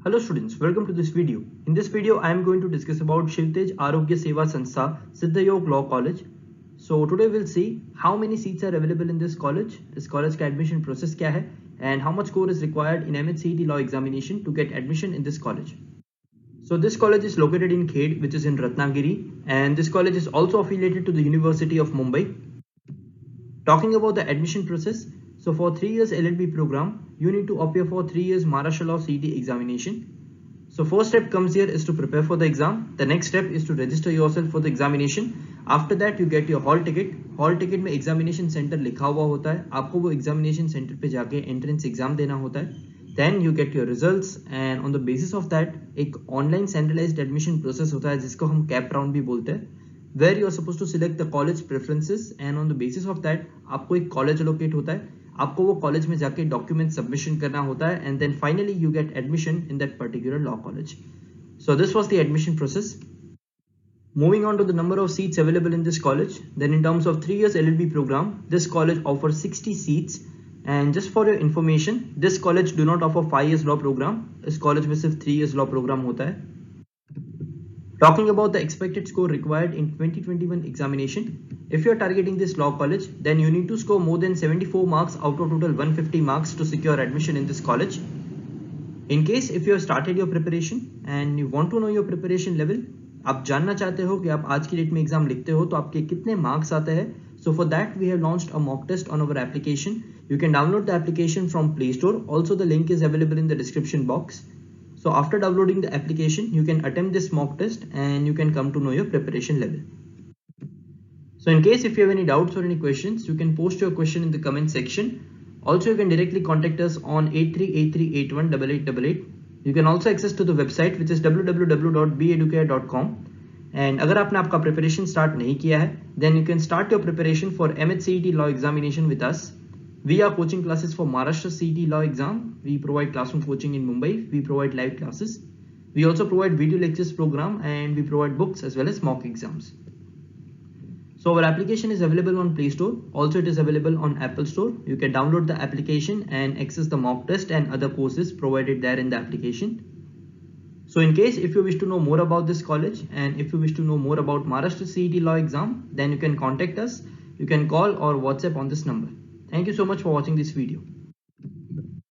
Hello students, welcome to this video. In this video, I am going to discuss about Shivtej Aarogya Seva Sanstha, Siddhayog Law College. So today we'll see how many seats are available in this college ka admission process kya hai, and how much score is required in CET Law examination to get admission in this college. So this college is located in Khed, which is in Ratnagiri, and this college is also affiliated to the University of Mumbai. Talking about the admission process, so for 3 years LLB program, you need to appear for 3 years Maharashtra Law CET examination. So first step comes here is to prepare for the exam. The next step is to register yourself for the examination. After that you get your hall ticket. Hall ticket में examination center लिखा हुआ होता है. आपको वो examination center पे जाके entrance exam देना होता है. Then you get your results and on the basis of that एक online centralized admission process होता है जिसको हम cap round भी बोलते हैं, where you are supposed to select the college preferences and on the basis of that आपको एक college allocate होता है. आपको वो कॉलेज में जाके डॉक्यूमेंट सबमिशन करना होता है and then finally you get admission in that particular law college. So this was the admission process. Moving on to the number of seats available in this college, then in terms of 3 years LLB program, this college offers 60 seats. And just for your information, this college do not offer 5 years law program. इस college में सिर्फ 3 years law program होता है. Talking about the expected score required in 2021 examination, if you are targeting this law college, then you need to score more than 74 marks out of total 150 marks to secure admission in this college. In case if you have started your preparation and you want to know your preparation level, आप जानना चाहते हो कि आप आज की date में exam लिखते हो तो आपके कितने मार्क्स आते हैं, so for that we have launched a mock test on our application. You can download the application from Play Store. Also the link is available in the description box. So after downloading the application, you can attempt this mock test and you can come to know your preparation level. So in case if you have any doubts or any questions, you can post your question in the comment section. Also, you can directly contact us on 8383818888. You can also access to the website which is www.beeducare.com. And अगर आपने आपका preparation start नहीं किया है, then you can start your preparation for CET Law examination with us. We are coaching classes for Maharashtra CET Law exam. We provide classroom coaching in Mumbai. We provide live classes. We also provide video lectures program and we provide books as well as mock exams. So our application is available on Play Store. Also it is available on Apple Store. You can download the application and access the mock test and other courses provided there in the application. So in case if you wish to know more about this college and if you wish to know more about Maharashtra CET Law exam, then you can contact us. You can call or WhatsApp on this number. Thank you so much for watching this video.